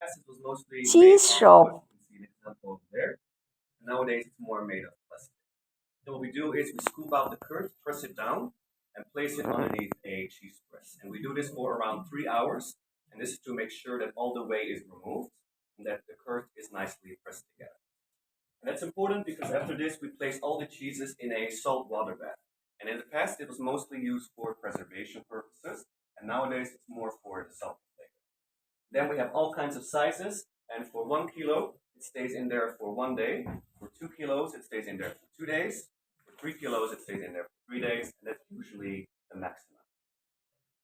past, it was mostly made cheese of shop. wood. You can see an example over there. Nowadays, it's more made of plastic. So what we do is we scoop out the curd, press it down, and place it underneath a cheese press. And we do this for around 3 hours. And this is to make sure that all the whey is removed and that the curd is nicely pressed together. And that's important because after this, we place all the cheeses in a salt water bath. And in the past, it was mostly used for preservation purposes. And nowadays, it's more for the salty flavor. Then we have all kinds of sizes. And for 1 kilo, it stays in there for 1 day. For 2 kilos, it stays in there for 2 days. For 3 kilos, it stays in there for 3 days. And that's usually the maximum.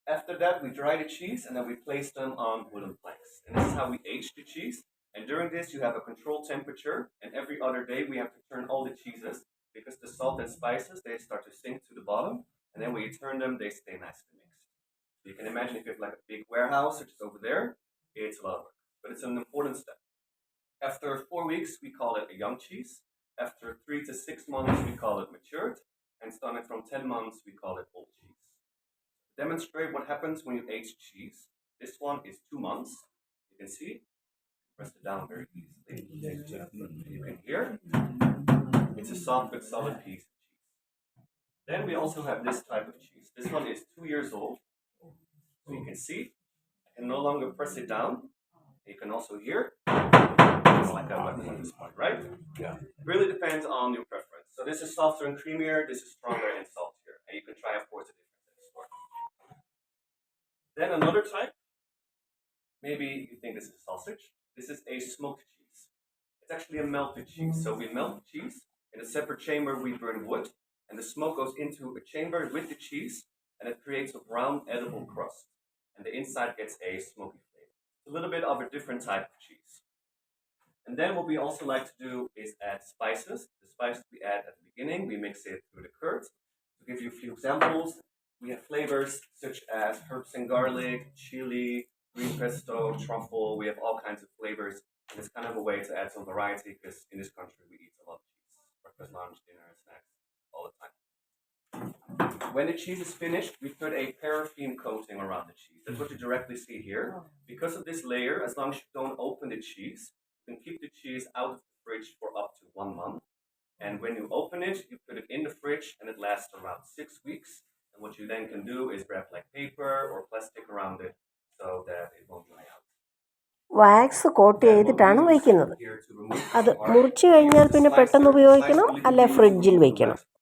After that, we dry the cheese and then we place them on wooden planks. And this is how we age the cheese. And during this, you have a controlled temperature. And every other day, we have to turn all the cheeses because the salt and spices, they start to sink to the bottom. And then when you turn them, they stay nicely mixed. So you can imagine if you have like a big warehouse, such as over there, it's a lot of work. But it's an important step. After 4 weeks, we call it a young cheese. After 3 to 6 months, we call it matured. And starting from 10 months, we call it old cheese. To demonstrate what happens when you age cheese, this one is 2 months. You can see, press it down very easily. You can hear, it's a soft but solid piece of cheese. Then we also have this type of cheese. This one is 2 years old. So you can see, I can no longer press it down. You can also hear, it's like a button at this point, right? Yeah. Really depends on your preference. So this is softer and creamier, this is stronger and saltier. And you can try, of course, the difference in the store. Then another type, maybe you think this is sausage. This is a smoked cheese. It's actually a melted cheese. So we melt the cheese. In a separate chamber, we burn wood. And the smoke goes into a chamber with the cheese. And it creates a brown edible crust. And the inside gets a smoky flavor. It's a little bit of a different type of cheese. And then what we also like to do is add spices. The spices we add at the beginning, we mix it through the curd. To give you a few examples, we have flavors such as herbs and garlic, chili, green pesto, truffle. We have all kinds of flavors. And it's kind of a way to add some variety because in this country we eat a lot of cheese. Breakfast, lunch, dinner, snacks, all the time. When the cheese is finished, we put a paraffin coating around the cheese. That's what you directly see here. Because of this layer, as long as you don't open the cheese, you can keep the cheese out of the fridge for up to 1 month. And when you open it, you put it in the fridge and it lasts around 6 weeks. And what you then can do is wrap like paper or plastic around it so that it won't dry out. Wax coat Then what we ചെയ്തിട്ടാണ് use വയ്ക്കുന്നത്. here to remove അത് the bark, മുറിച്ച് we കഴിഞ്ഞാൽ use the പിന്നെ പെട്ടെന്ന് slicer. ഉപയോഗിക്കണം, Slice really അല്ലെ easy to ഫ്രിഡ്ജിൽ remove the വെക്കണം. wood.